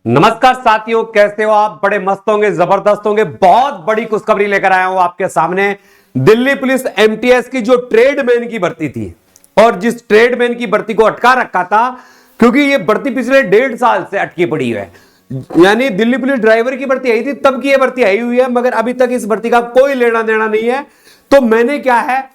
नमस्कार साथियों, कैसे हो आप? बड़े मस्त होंगे, जबरदस्त होंगे। बहुत बड़ी खुशखबरी लेकर आया हूं आपके सामने। दिल्ली पुलिस एमटीएस की जो ट्रेडमैन की भर्ती थी और जिस ट्रेडमैन की भर्ती को अटका रखा था, क्योंकि ये भर्ती पिछले 1.5 साल से अटकी पड़ी है। यानी दिल्ली पुलिस ड्राइवर की भर्ती आई थी, तब की ये भर्ती आई हुई है, मगर अभी तक इस भर्ती का कोई लेना देना नहीं है। तो मैंने क्या है,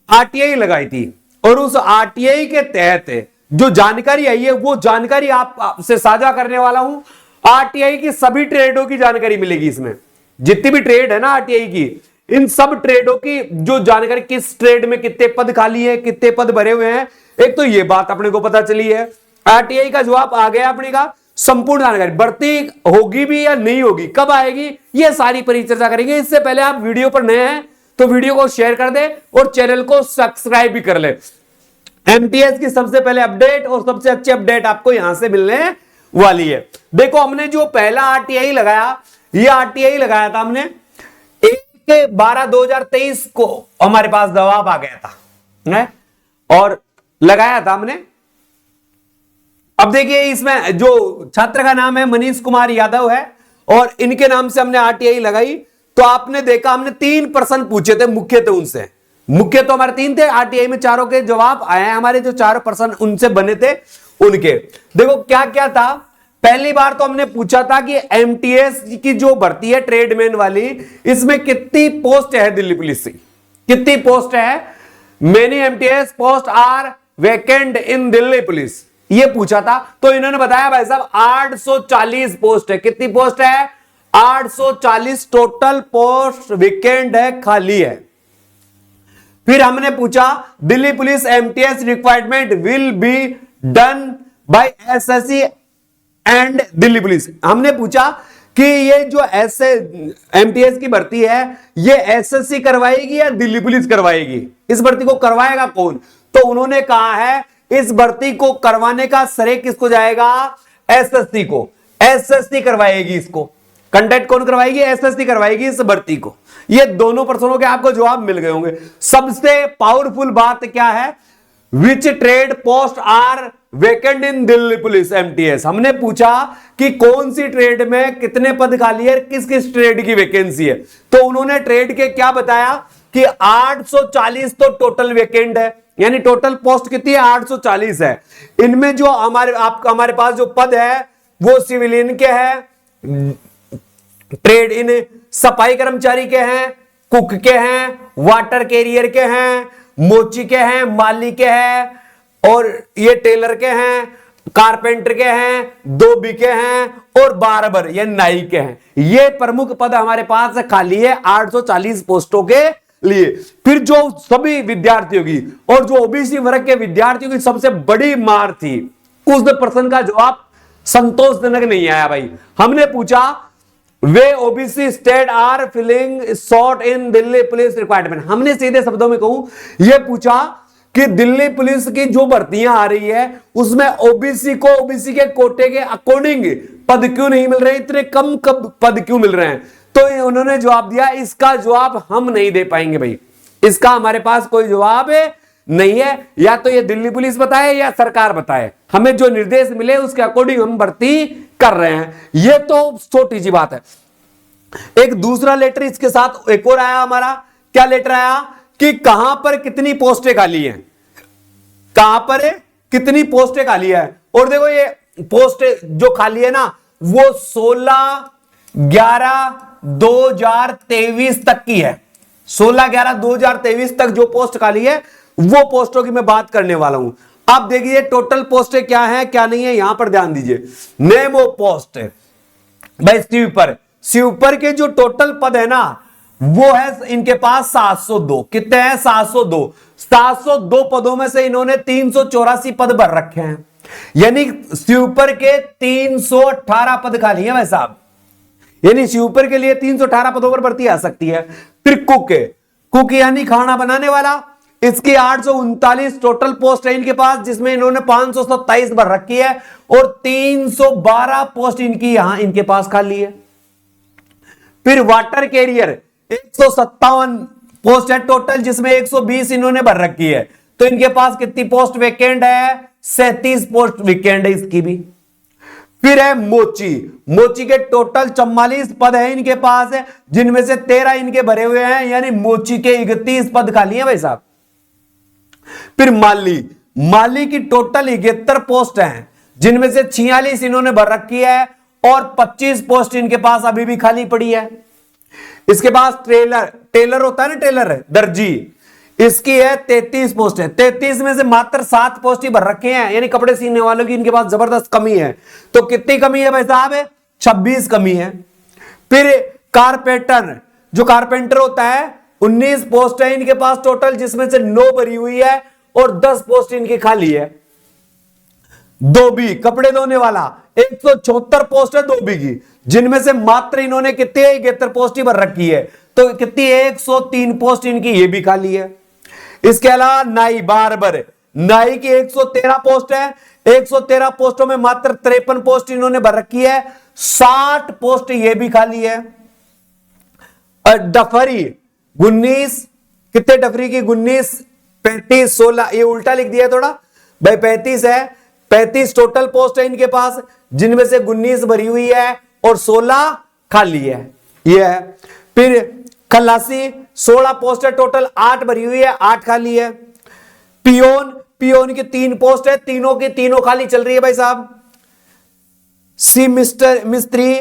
आरटीआई लगाई थी और उस आरटीआई के तहत जो जानकारी आई है वो जानकारी आपसे साझा करने वाला हूं। आरटीआई की सभी ट्रेडों की जानकारी मिलेगी इसमें। जितनी भी ट्रेड है ना आरटीआई की, इन सब ट्रेडों की जो जानकारी, किस ट्रेड में कितने पद खाली है, कितने पद भरे हुए हैं, एक तो ये बात अपने को पता चली है। आरटीआई का जवाब आ गया अपने का, संपूर्ण जानकारी। भर्ती होगी भी या नहीं होगी, कब आएगी, ये सारी परिचर्चा करेंगे। इससे पहले आप वीडियो पर नए हैं तो वीडियो को शेयर कर दे और चैनल को सब्सक्राइब भी कर ले। एमटीएस की सबसे पहले अपडेट और सबसे अच्छी अपडेट आपको यहां से मिलने वाली है। देखो, हमने जो पहला आरटीआई लगाया, ये आरटीआई लगाया था हमने 1/12/2023 को, हमारे पास जवाब आ गया था और लगाया था हमने। अब देखिए, इसमें जो छात्र का नाम है मनीष कुमार यादव है और इनके नाम से हमने आरटीआई लगाई। तो आपने देखा, हमने 3 प्रश्न पूछे थे, मुख्य थे उनसे। मुख्य तो हमारे 3 थे, आरटीआई में चारों के जवाब आए हैं। हमारे जो 4 प्रश्न उनसे बने थे उनके देखो क्या क्या था। पहली बार तो हमने पूछा था कि एमटीएस की जो भर्ती है ट्रेडमैन वाली, इसमें कितनी पोस्ट है दिल्ली पुलिस की, कितनी पोस्ट है। Many MTS post are vacant in Delhi police, ये पूछा था। तो इन्होंने बताया भाई साहब 840 पोस्ट है। कितनी पोस्ट है? 840 टोटल पोस्ट वैकेंट है, खाली है। फिर हमने पूछा Delhi police MTS requirement will be done by SSC and Delhi police. हमने पूछा कि ये जो एमटीएस की भर्ती है, ये एसएससी करवाएगी या दिल्ली पुलिस करवाएगी, इस भर्ती को करवाएगा कौन? तो उन्होंने कहा है इस भर्ती को करवाने का श्रेय किसको जाएगा? एसएससी को। एसएससी करवाएगी इसको। कंडक्ट कौन करवाएगी? एसएससी करवाएगी इस भर्ती को। ये दोनों प्रश्नों के आपको जवाब मिल गए होंगे। सबसे पावरफुल बात क्या है? Which trade post are vacant in Delhi police MTS. हमने पूछा कि कौन सी ट्रेड में कितने पद खाली है, किस किस ट्रेड की वैकेंसी है। तो उन्होंने ट्रेड के क्या बताया कि 840 तो टोटल वैकेंट है, यानी टोटल पोस्ट कितनी है? 840 है। इनमें जो हमारे पास जो पद है वो सिविलियन के हैं, ट्रेड इन सफाई कर्मचारी के हैं, कुक के हैं, वाटर कैरियर के हैं, मोची के हैं, माली के हैं, और ये टेलर के हैं, कारपेंटर के हैं, धोबी के हैं और बार्बर या नाई के हैं। ये प्रमुख पद हमारे पास खाली है 840 पोस्टों के लिए। फिर जो सभी विद्यार्थियों की और जो ओबीसी वर्ग के विद्यार्थियों की सबसे बड़ी मार थी, उस प्रश्न का जवाब संतोषजनक नहीं आया भाई। हमने पूछा way OBC state are filling short in Delhi police requirement. हमने सीधे शब्दों में कहूं, यह पूछा कि दिल्ली पुलिस की जो भर्तियां आ रही है उसमें ओबीसी को ओबीसी के कोटे के अकॉर्डिंग पद क्यों नहीं मिल रहे, इतने कम पद क्यों मिल रहे हैं। तो उन्होंने जवाब दिया, इसका जवाब हम नहीं दे पाएंगे भाई, इसका हमारे पास कोई जवाब नहीं है। या तो ये दिल्ली पुलिस बताए या सरकार बताए, हमें जो निर्देश मिले उसके अकॉर्डिंग हम भर्ती कर रहे हैं। ये तो छोटी सी बात है। एक दूसरा लेटर इसके साथ एक और आया हमारा। क्या लेटर आया कि कहां पर कितनी पोस्टें खाली हैं, कहां पर कितनी पोस्टें खाली है। और देखो, ये पोस्ट जो खाली है ना, वो 16/11/2023 तक की है। 16/11/2023 तक जो पोस्ट खाली है वो पोस्टों की मैं बात करने वाला हूं। अब देखिए टोटल पोस्टें क्या है क्या नहीं है, यहां पर ध्यान दीजिए। नेम ऑफ पोस्ट भाई, स्वीपर के जो टोटल पद है ना, वो है इनके पास 702। कितने हैं? 702। 702 पदों में से इन्होंने 384 पद भर रखे हैं, यानी स्वीपर के 318 पद खाली है भाई साहब। यानी स्वीपर के लिए 318 पदों पर भर्ती आ सकती है। फिर कुक यानी खाना बनाने वाला, इसकी 839 टोटल पोस्ट है इनके पास, जिसमें इन्होंने 527 भर रखी है और 312 पोस्ट इनकी यहां इनके पास खाली है। फिर वाटर कैरियर 157 पोस्ट है टोटल, जिसमें 120 इन्होंने भर रखी है। तो इनके पास कितनी पोस्ट वैकेंट है? 37 पोस्ट वैकेंट है इसकी भी। फिर है मोची, मोची के टोटल 44 पद है इनके पास है, जिनमें से 13 इनके भरे हुए हैं, यानी मोची के 31 पद खाली हैं भाई साहब। फिर माली, माली की टोटल 71 पोस्ट हैं, जिनमें से 46 इन्होंने भर रखी है और 25 पोस्ट इनके पास अभी भी खाली पड़ी है। इसके पास टेलर, टेलर होता है ना, टेलर दर्जी, इसकी है 33 पोस्ट है। 33 में से मात्र 7 पोस्ट ही भर रखे हैं, यानी कपड़े सीने वालों की इनके पास जबरदस्त कमी है। तो कितनी कमी है भाई साहब? 26 कमी है। फिर कारपेंटर, जो कारपेंटर होता है, 19 पोस्ट है इनके पास टोटल, जिसमें से 9 भरी हुई है और 10 पोस्ट इनकी खाली है। धोबी, कपड़े धोने वाला, 174 पोस्ट है धोबी की, जिनमें से मात्र इन्होंने कितने 71 पोस्ट ही भर रखी है। तो कितनी 103 पोस्ट इनकी ये भी खाली है। इसके अलावा नाई, बार्बर, नाई की 113 पोस्ट है, 113 पोस्टों में मात्र 53 पोस्ट इन्होंने भर रखी है, 60 पोस्ट ये भी खाली है। डफरी 19, कितने डफरी की? 19, 35, 16, ये उल्टा लिख दिया थोड़ा भाई, 35 है, 35 टोटल पोस्ट है इनके पास, जिनमें से 19 भरी हुई है और 16 खाली है, ये है। फिर खलासी 16 पोस्ट है टोटल, 8 भरी हुई है, 8 खाली है। पियोन, पियोन की 3 पोस्ट है, तीनों की तीनों खाली चल रही है भाई साहब। सी मिस्त्री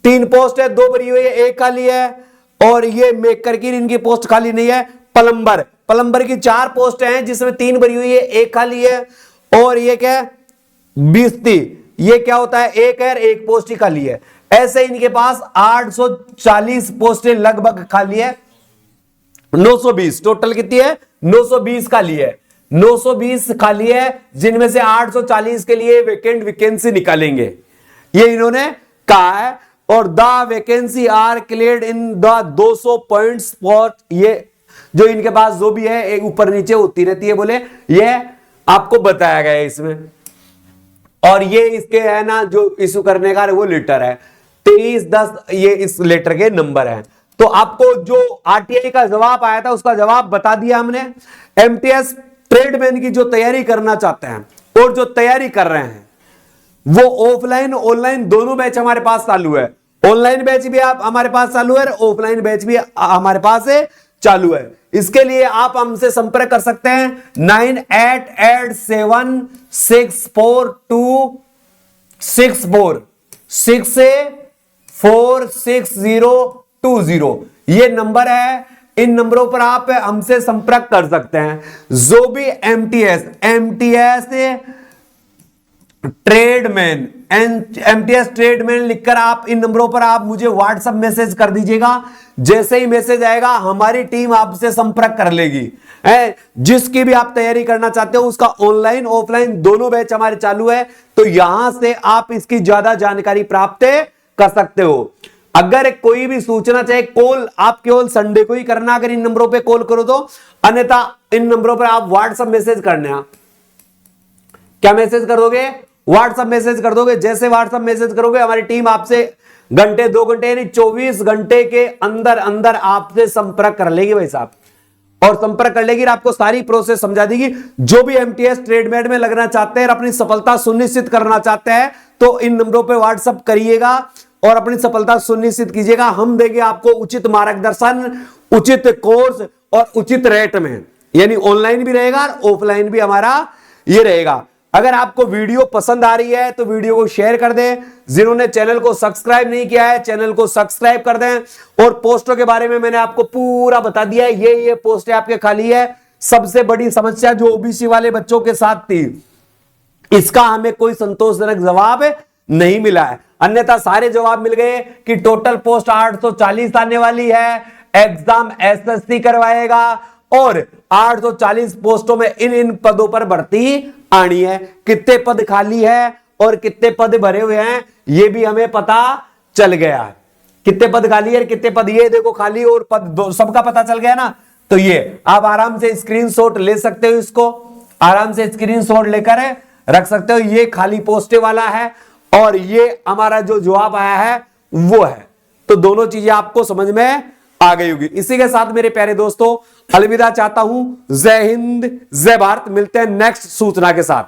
3 पोस्ट है, 2 भरी हुई है, 1 खाली है। और ये मेकर की इनकी पोस्ट खाली नहीं है। प्लम्बर, प्लम्बर की 4 पोस्ट हैं, जिसमें 3 भरी हुई है, 1 खाली है। और ये क्या है? बिस्ती, ये क्या होता है? 1 है, 1 पोस्ट ही खाली है। ऐसे इनके पास 840 पोस्टें लगभग खाली है। 920 टोटल कितनी है? 920 खाली है, 920 खाली है, जिनमें से 840 के लिए वैकेंसी निकालेंगे, ये इन्होंने कहा है। और the vacancy are cleared in the 200 points for, ये जो इनके पास जो भी है एक ऊपर नीचे होती रहती है, बोले ये आपको बताया गया है इसमें। और ये इसके है ना जो इशू करने का वो लेटर है 23/10, ये इस लेटर के नंबर है। तो आपको जो आरटीआई का जवाब आया था उसका जवाब बता दिया हमने। एमटीएस ट्रेडमैन की जो तैयारी करना चाहते हैं और जो तैयारी कर रहे हैं, वो ऑफलाइन ऑनलाइन दोनों बैच हमारे पास चालू है। ऑनलाइन बैच भी आप हमारे पास चालू है, ऑफलाइन बैच भी हमारे पास है चालू है। इसके लिए आप हमसे संपर्क कर सकते हैं 988764646020, ये नंबर है। इन नंबरों पर आप हमसे संपर्क कर सकते हैं। जो भी एमटीएस ट्रेडमैन, एमटीएस ट्रेडमैन लिखकर आप इन नंबरों पर आप मुझे व्हाट्सएप मैसेज कर दीजिएगा। जैसे ही मैसेज आएगा हमारी टीम आपसे संपर्क कर लेगी। जिसकी भी आप तैयारी करना चाहते हो उसका ऑनलाइन ऑफलाइन दोनों बैच हमारे चालू है, तो यहां से आप इसकी ज्यादा जानकारी प्राप्त कर सकते हो। अगर कोई भी सूचना चाहे, कॉल आप केवल संडे को ही करना, अगर इन नंबरों पे कॉल करो तो, अन्यथा इन नंबरों पर आप व्हाट्सएप मैसेज करना। क्या मैसेज कर दोगे? व्हाट्सएप मैसेज कर दोगे। जैसे व्हाट्सएप मैसेज करोगे हमारी टीम आपसे घंटे 2 घंटे यानी 24 घंटे के अंदर अंदर आपसे संपर्क कर लेगी भाई साहब, और संपर्क कर लेगी और आपको सारी प्रोसेस समझा देगी। जो भी एमटीएस ट्रेडमेड में लगना चाहते हैं और अपनी सफलता सुनिश्चित करना चाहते हैं तो इन नंबरों पे व्हाट्सएप करिएगा और अपनी सफलता सुनिश्चित कीजिएगा। हम देंगे आपको उचित मार्गदर्शन, उचित कोर्स और उचित रेट में, यानी ऑनलाइन भी रहेगा और ऑफलाइन भी हमारा ये रहेगा। अगर आपको वीडियो पसंद आ रही है तो वीडियो को शेयर कर दें। जिन्होंने चैनल को सब्सक्राइब नहीं किया है चैनल को सब्सक्राइब कर दें। और पोस्टों के बारे में मैंने आपको पूरा बता दिया है, ये पोस्टें आपके खाली है। सबसे बड़ी समस्या जो ओबीसी वाले बच्चों के साथ थी, इसका हमें कोई संतोषजनक जवाब नहीं मिला है, अन्यथा सारे जवाब मिल गए कि टोटल पोस्ट 840 आने वाली है, एग्जाम एसएससी करवाएगा और 840 पोस्टों में इन पदों पर भर्ती आनी है। कितने पद खाली है और कितने पद भरे हुए हैं ये भी हमें पता चल गया है। कितने पद खाली है, कितने पद ये देखो खाली और पद सबका पता चल गया ना। तो ये आप आराम से स्क्रीनशॉट ले सकते हो, इसको आराम से स्क्रीनशॉट लेकर रख सकते हो। ये खाली पोस्टे वाला है और ये हमारा जो जवाब आया है वो है। तो दोनों चीजें आपको समझ में आ गई होगी। इसी के साथ मेरे प्यारे दोस्तों अलविदा चाहता हूं। जय हिंद, जय भारत। मिलते हैं नेक्स्ट सूचना के साथ।